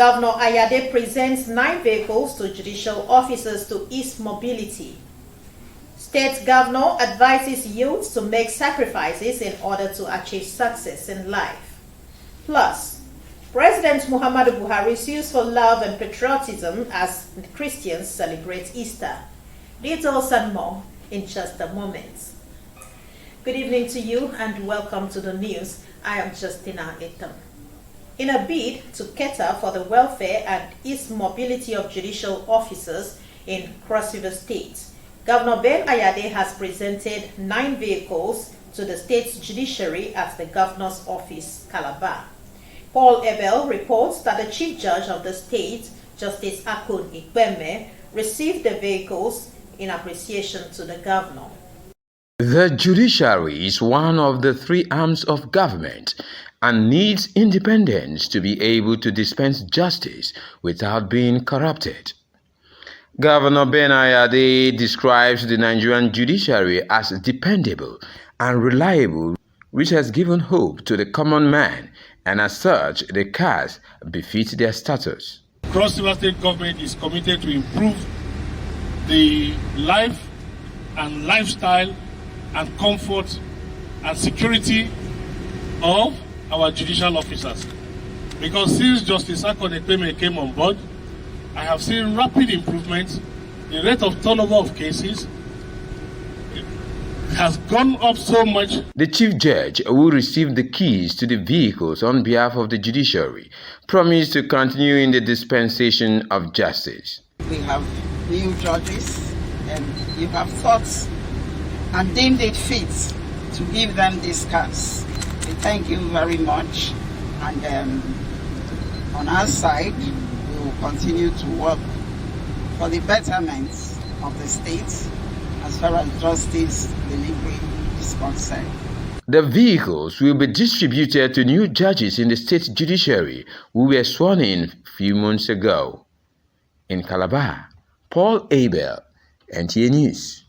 Governor Ayade presents 9 vehicles to judicial officers to ease mobility. State governor advises youths to make sacrifices in order to achieve success in life. Plus, President Muhammadu Buhari sues for love and patriotism as Christians celebrate Easter. Details and more in just a moment. Good evening to you and welcome to the news. I am Justina Etam. In a bid to cater for the welfare and ease mobility of judicial officers in Cross River State, Governor Ben Ayade has presented 9 vehicles to the state's judiciary at the governor's office, Calabar. Paul Abel reports that the Chief Judge of the state, Justice Akun Ikweme, received the vehicles in appreciation to the governor. The judiciary is one of the 3 arms of government and needs independence to be able to dispense justice without being corrupted. Governor Ben Ayade describes the Nigerian judiciary as dependable and reliable, which has given hope to the common man, and as such, the cars befit their status. Cross River State government is committed to improve the life and lifestyle and comfort and security of our judicial officers. Because since Justice Akon Ikweme came on board, I have seen rapid improvements. The rate of turnover of cases has gone up so much. The Chief Judge, who received the keys to the vehicles on behalf of the judiciary, promised to continue in the dispensation of justice. We have new judges and you have thought and deemed it fit to give them these cars. We thank you very much, and on our side we will continue to work for the betterment of the state as far as justice delivery is concerned. The vehicles will be distributed to new judges in the state judiciary who were sworn in a few months ago. In Calabar, Paul Abel, Nta News.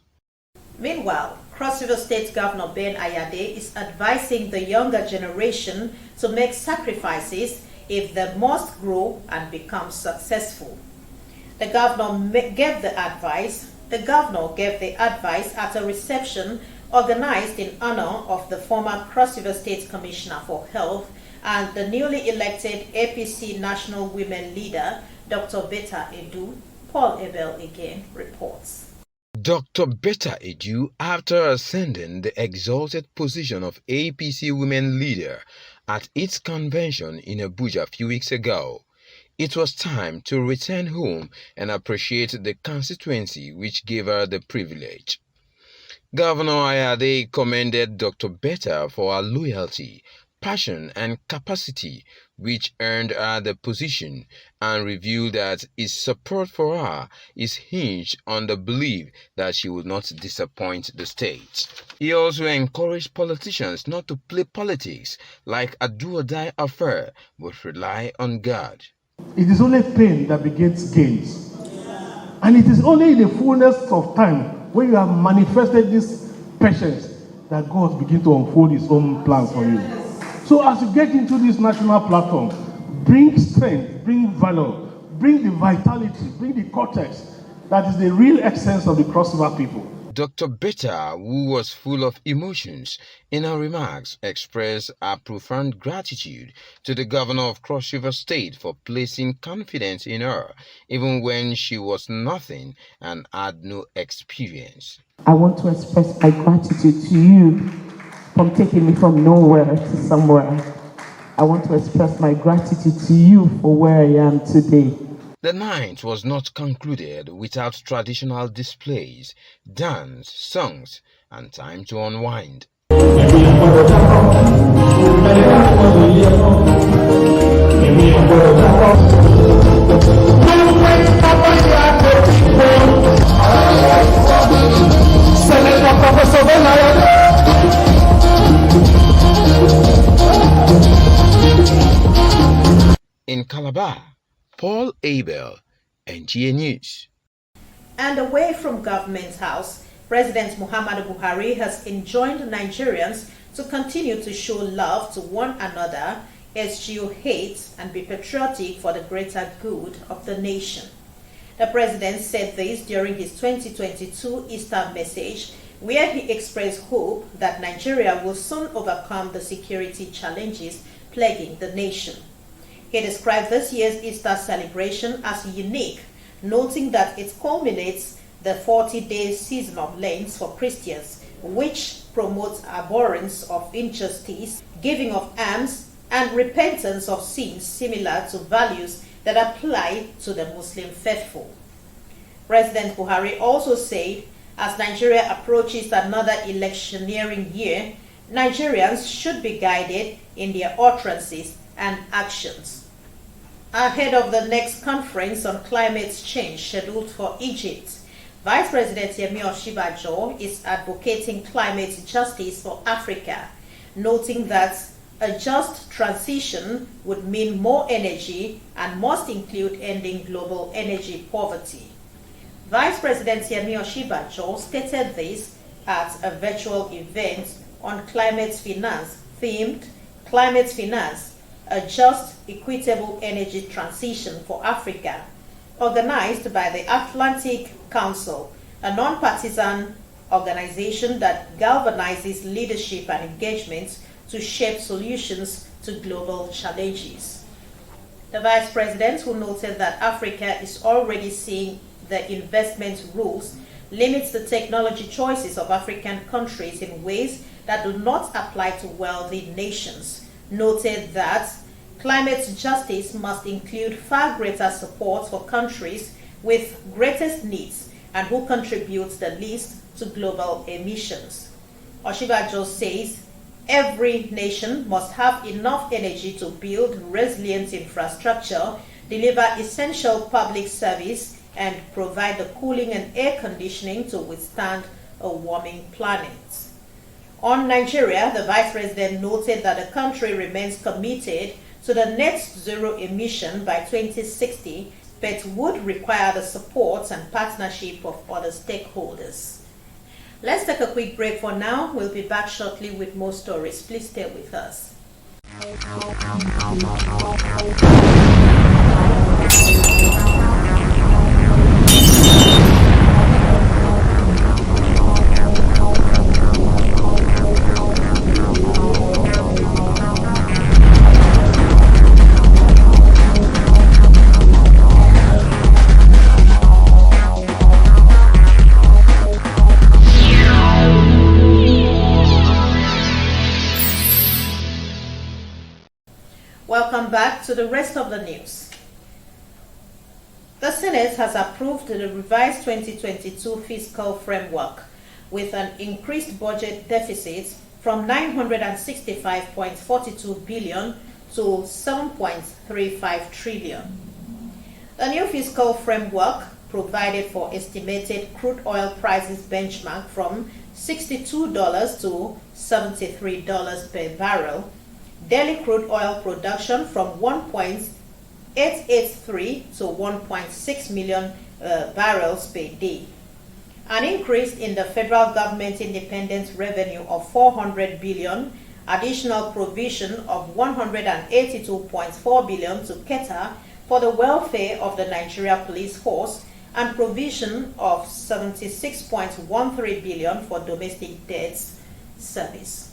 Meanwhile, Cross River State Governor Ben Ayade is advising the younger generation to make sacrifices if they must grow and become successful. The governor gave the advice at a reception organized in honor of the former Cross River State Commissioner for Health and the newly elected APC National Women Leader, Dr. Betta Edu. Paul Abel again reports. Dr. Betta Edu, after ascending the exalted position of APC Women Leader at its convention in Abuja a few weeks ago, it was time to return home and appreciate the constituency which gave her the privilege. Governor Ayade commended Dr. Betta for her loyalty, passion and capacity which earned her the position, and revealed that his support for her is hinged on the belief that she would not disappoint the state. He also encouraged politicians not to play politics like a do-or-die affair, but rely on God. It is only pain that begets gains. And it is only in the fullness of time, when you have manifested this patience, that God begins to unfold his own plans for you. So as you get into this national platform, bring strength, bring valor, bring the vitality, bring the cortex. That is the real essence of the Cross River people. Dr. Betta, who was full of emotions, in her remarks expressed her profound gratitude to the governor of Cross River State for placing confidence in her, even when she was nothing and had no experience. I want to express my gratitude to you from taking me from nowhere to somewhere. I want to express my gratitude to you for where I am today. The night was not concluded without traditional displays, dance, songs, and time to unwind. In Calabar, Paul Abel, Nta News. And away from Government House, President Muhammadu Buhari has enjoined Nigerians to continue to show love to one another eschew hate, and be patriotic for the greater good of the nation. The president said this during his 2022 Easter message, where he expressed hope that Nigeria will soon overcome the security challenges plaguing the nation. He described this year's Easter celebration as unique, noting that it culminates the 40-day season of Lent for Christians, which promotes abhorrence of injustice, giving of alms, and repentance of sins similar to values that apply to the Muslim faithful. President Buhari also said, as Nigeria approaches another electioneering year, Nigerians should be guided in their utterances and actions. Ahead of the next conference on climate change scheduled for Egypt, Vice President Yemi Osinbajo is advocating climate justice for Africa, noting that a just transition would mean more energy and must include ending global energy poverty. Vice President Yemi Osinbajo stated this at a virtual event on climate finance, themed Climate Finance, a just, equitable energy transition for Africa, organized by the Atlantic Council, a non-partisan organization that galvanizes leadership and engagement to shape solutions to global challenges. The Vice President, who noted that Africa is already seeing the investment rules limits the technology choices of African countries in ways that do not apply to wealthy nations, noted that climate justice must include far greater support for countries with greatest needs and who contribute the least to global emissions. Osinbajo says every nation must have enough energy to build resilient infrastructure, deliver essential public service, and provide the cooling and air conditioning to withstand a warming planet. On Nigeria, the Vice President noted that the country remains committed to the net zero emission by 2060, but would require the support and partnership of other stakeholders. Let's take a quick break for now. We'll be back shortly with more stories. Please stay with us. Welcome back to the rest of the news. The Senate has approved the revised 2022 fiscal framework with an increased budget deficit from 965.42 billion to 7.35 trillion. The new fiscal framework provided for estimated crude oil prices benchmark from $62 to $73 per barrel, daily crude oil production from 1.883 to 1.6 million barrels per day, an increase in the federal government independent revenue of 400 billion, additional provision of 182.4 billion to cater for the welfare of the Nigeria Police Force, and provision of 76.13 billion for domestic debt service.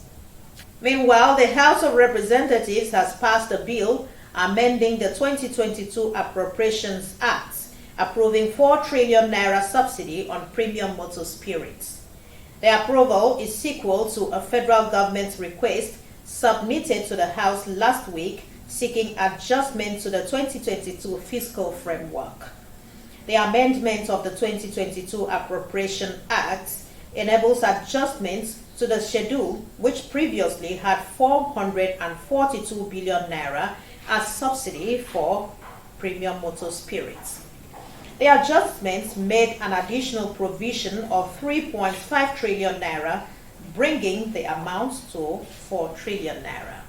Meanwhile, the House of Representatives has passed a bill amending the 2022 Appropriations Act, approving 4 trillion naira subsidy on premium motor spirits. The approval is sequel to a federal government request submitted to the House last week seeking adjustment to the 2022 fiscal framework. The amendment of the 2022 Appropriation Act enables adjustments to the schedule, which previously had 442 billion naira as subsidy for premium motor spirits. The adjustments made an additional provision of 3.5 trillion naira, bringing the amount to 4 trillion naira.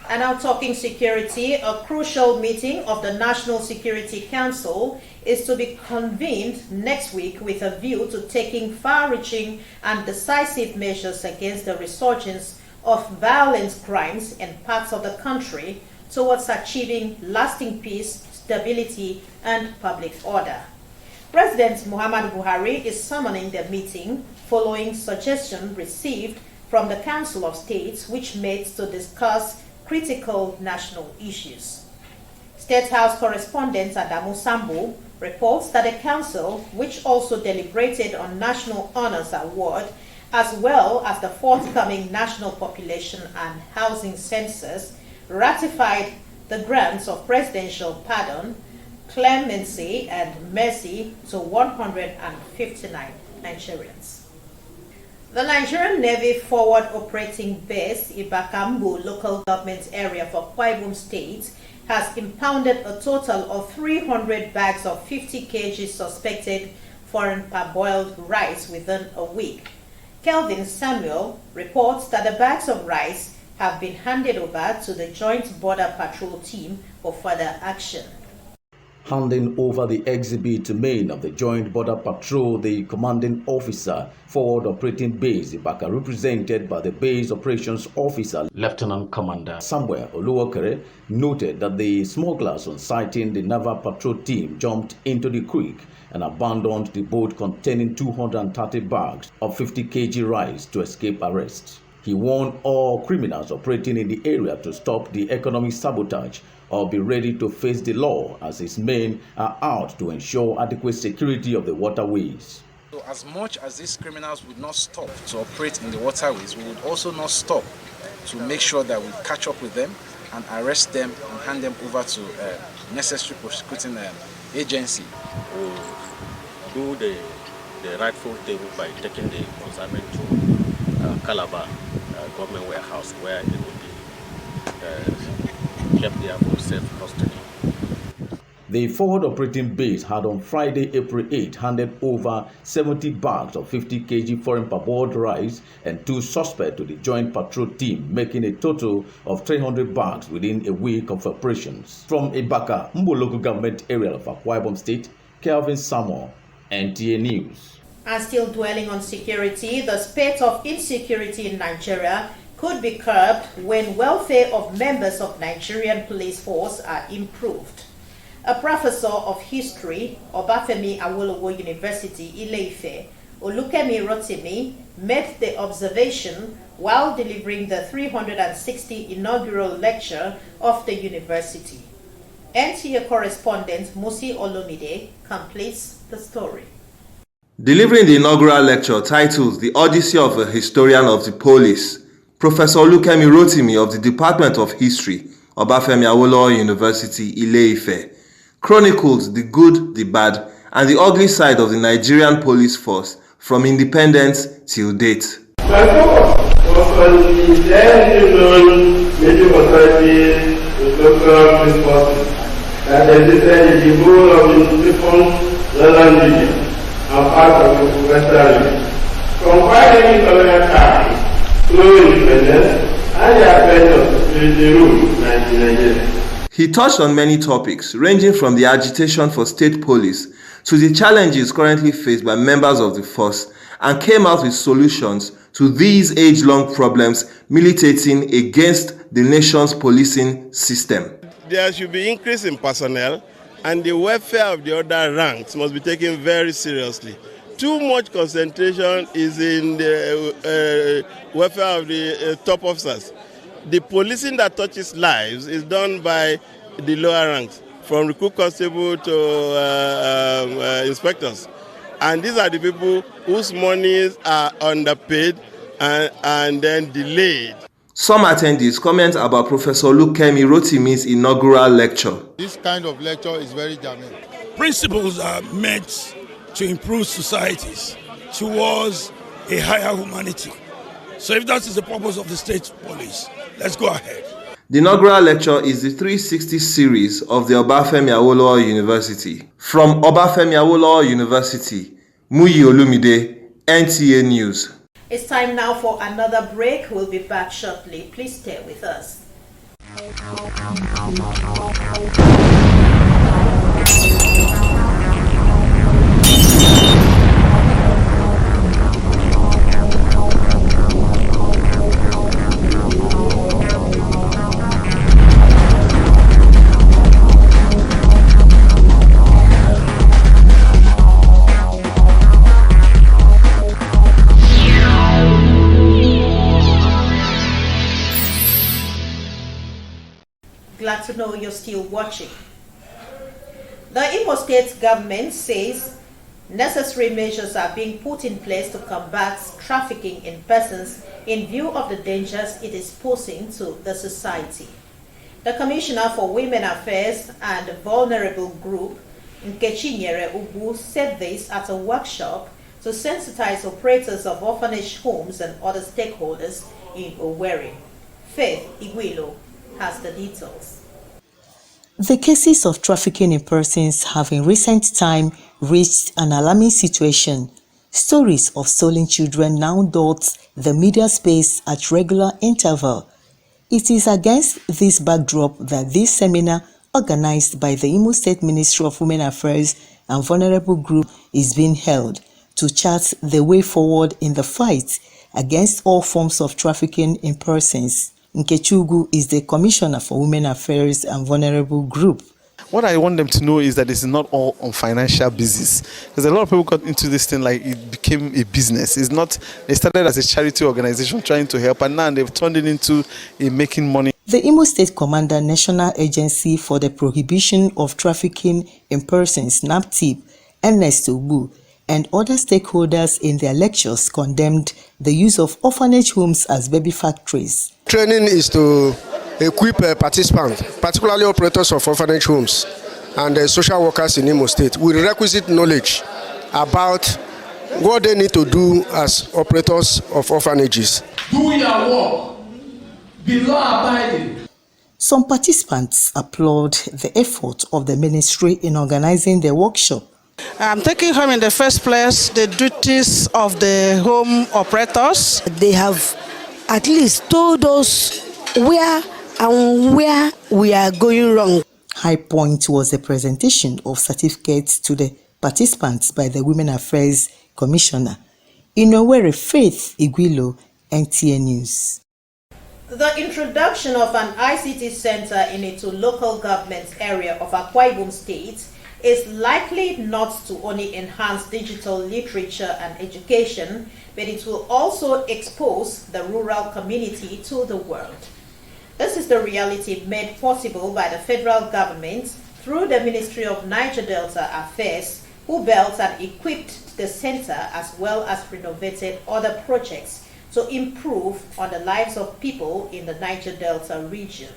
And now talking security, a crucial meeting of the National Security Council is to be convened next week with a view to taking far-reaching and decisive measures against the resurgence of violent crimes in parts of the country towards achieving lasting peace, stability, and public order. President Muhammadu Buhari is summoning the meeting following suggestions received from the Council of States, which met to discuss critical national issues. State House correspondent Adamu Sambu reports that the Council, which also deliberated on National Honors Award, as well as the forthcoming National Population and Housing Census, ratified the grants of presidential pardon, clemency, and mercy to 159 Nigerians. The Nigerian Navy Forward Operating Base, Ibakambu local government area for Akwa Ibom State, has impounded a total of 300 bags of 50 kg suspected foreign parboiled rice within a week. Kelvin Samuel reports that the bags of rice have been handed over to the Joint Border Patrol team for further action. Handing over the exhibit to main of the Joint Border Patrol, the commanding officer, Forward Operating Base, Ibaka, represented by the Base Operations Officer, Lieutenant Commander Samuel Oluwakere, noted that the smugglers on sighting the Naval Patrol team jumped into the creek and abandoned the boat containing 230 bags of 50 kg rice to escape arrest. He warned all criminals operating in the area to stop the economic sabotage or be ready to face the law, as his men are out to ensure adequate security of the waterways. So as much as these criminals would not stop to operate in the waterways, we would also not stop to make sure that we catch up with them and arrest them and hand them over to necessary prosecuting agency. We'll do the rightful thing by taking the consignment to Calabar government warehouse, where it will be kept there for safe custody. The Forward Operating Base had on Friday, April 8, handed over 70 bags of 50 kg foreign parboiled rice and 2 suspects to the Joint Patrol team, making a total of 300 bags within a week of operations. From Ibaka, Mbo local government area of Akwa Ibom State, Kelvin Samuel, NTA News. And still dwelling on security, the spate of insecurity in Nigeria could be curbed when welfare of members of Nigerian police force are improved. A professor of history, Obafemi Awolowo University, Ile-Ife, Olukemi Rotimi, made the observation while delivering the 360 inaugural lecture of the university. NTA correspondent Musi Olomide completes the story. Delivering the inaugural lecture titled The Odyssey of a Historian of the Police, Professor Olukemi Rotimi of the Department of History, Obafemi Awolowo University, Ile-Ife, chronicled the good, the bad, and the ugly side of the Nigerian police force from independence till date. My focus was on the then known native authorities with local police forces that existed in the whole of the different northern region and part of the western region. From quite early colonial times, slow independence, and the advent of security rule in Nigeria. He touched on many topics, ranging from the agitation for state police to the challenges currently faced by members of the force, and came out with solutions to these age-long problems militating against the nation's policing system. There should be increase in personnel, and the welfare of the other ranks must be taken very seriously. Too much concentration is in the welfare of the top officers. The policing that touches lives is done by the lower ranks, from recruit constable to inspectors. And these are the people whose monies are underpaid and then delayed. Some attendees comment about Professor Olukemi Rotimi's inaugural lecture. This kind of lecture is very germane. Principles are meant to improve societies towards a higher humanity. So if that is the purpose of the state police, let's go ahead. The inaugural lecture is the 360 series of the Obafemi Awolowo University. From Obafemi Awolowo University, Muyi Olumide, NTA News. It's time now for another break. We'll be back shortly. Please stay with us. glad to know you're still watching. The Imo State government says necessary measures are being put in place to combat trafficking in persons in view of the dangers it is posing to the society. The Commissioner for Women Affairs and Vulnerable Group, Nkechinyere Ubu, said this at a workshop to sensitize operators of orphanage homes and other stakeholders in Owerri. Faith Igwilo has the details. The cases of trafficking in persons have in recent time reached an alarming situation. Stories of stolen children now dot the media space at regular interval. It is against this backdrop that this seminar, organized by the Imo State Ministry of Women Affairs and Vulnerable Group, is being held to chart the way forward in the fight against all forms of trafficking in persons. Nkechugu is the Commissioner for Women Affairs and Vulnerable Group. What I want them to know is that it's not all on financial basis, because a lot of people got into this thing like it became a business. It's not. They started as a charity organization trying to help, and now they've turned it into a making money. The Imo State Commander, National Agency for the Prohibition of Trafficking in Persons, NAPTIP, Ernest Ogbu, and other stakeholders in their lectures condemned the use of orphanage homes as baby factories. Training is to equip participants, particularly operators of orphanage homes and social workers in Imo State, with requisite knowledge about what they need to do as operators of orphanages. Do your work. Be law-abiding. Some participants applaud the effort of the ministry in organizing the workshop. I'm taking home in the first place the duties of the home operators. They have at least told us where we are going wrong. High point was the presentation of certificates to the participants by the Women Affairs Commissioner. In Owerri, Faith Igwilo, NTA News. The introduction of an ICT center in a local government area of Akwa Ibom State is likely not to only enhance digital literature and education, but it will also expose the rural community to the world. This is the reality made possible by the federal government through the Ministry of Niger Delta Affairs, who built and equipped the center as well as renovated other projects to improve on the lives of people in the Niger Delta region.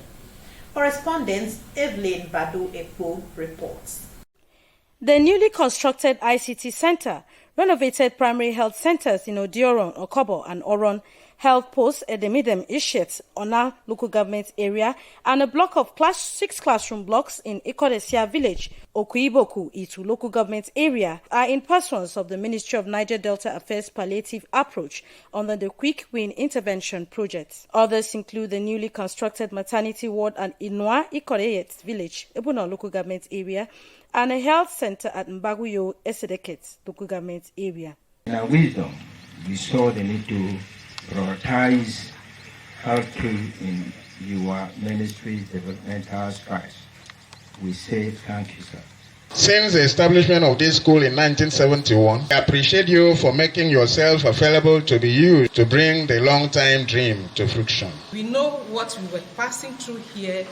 Correspondent Evelyn Badu Ekpo reports. The newly constructed ICT Center, renovated primary health centers in Odioron, Okobo, and Oron, health posts at the Midem Ishet, Ona local government area, and a block of 6 classroom blocks in Ikodesia village, Okuiboku, Itu local government area, are in pursuance of the Ministry of Niger Delta Affairs palliative approach under the Quick Win Intervention Project. Others include the newly constructed maternity ward at Inwa, Ikodeyet village, Ebuna local government area, and a health center at Mbaguyo, Esedeket local government area. In our wisdom, we saw the need to prioritize healthcare in your ministry's developmental strides. We say thank you, sir. Since the establishment of this school in 1971, I appreciate you for making yourself available to be used to bring the long-time dream to fruition. We know what we were passing through here,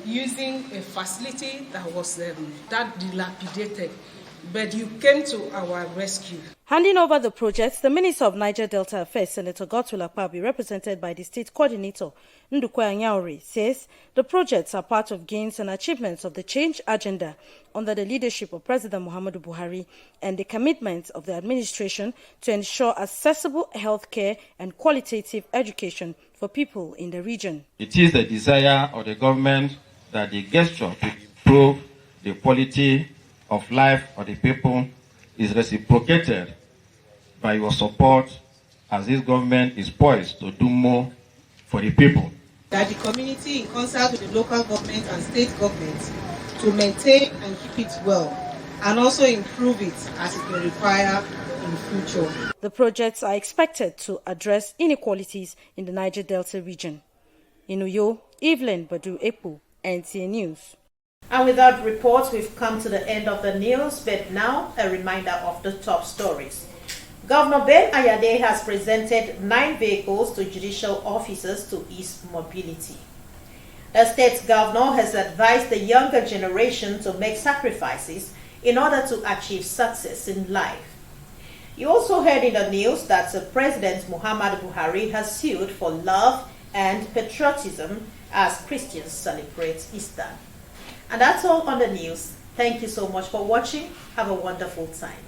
using a facility that was that dilapidated, but you came to our rescue. Handing over the project, the Minister of Niger Delta Affairs, Senator Godswill Akpabio, represented by the State Coordinator, Ndukwe Anyauri, says the projects are part of gains and achievements of the change agenda under the leadership of President Muhammadu Buhari and the commitment of the administration to ensure accessible healthcare and qualitative education for people in the region. It is the desire of the government that the gesture to improve the quality of life of the people is reciprocated by your support, as this government is poised to do more for the people. That the community, in concert with the local government and state governments, to maintain and keep it well, and also improve it as it may require in future. The projects are expected to address inequalities in the Niger Delta region. In Uyo, Evelyn Badu Ekpo, NTA News. And with that report, we've come to the end of the news, but now a reminder of the top stories. Governor Ben Ayade has presented 9 vehicles to judicial officers to ease mobility. The state governor has advised the younger generation to make sacrifices in order to achieve success in life. You also heard in the news that President Muhammadu Buhari has sued for love and patriotism as Christians celebrate Easter. And that's all on the news. Thank you so much for watching. Have a wonderful time.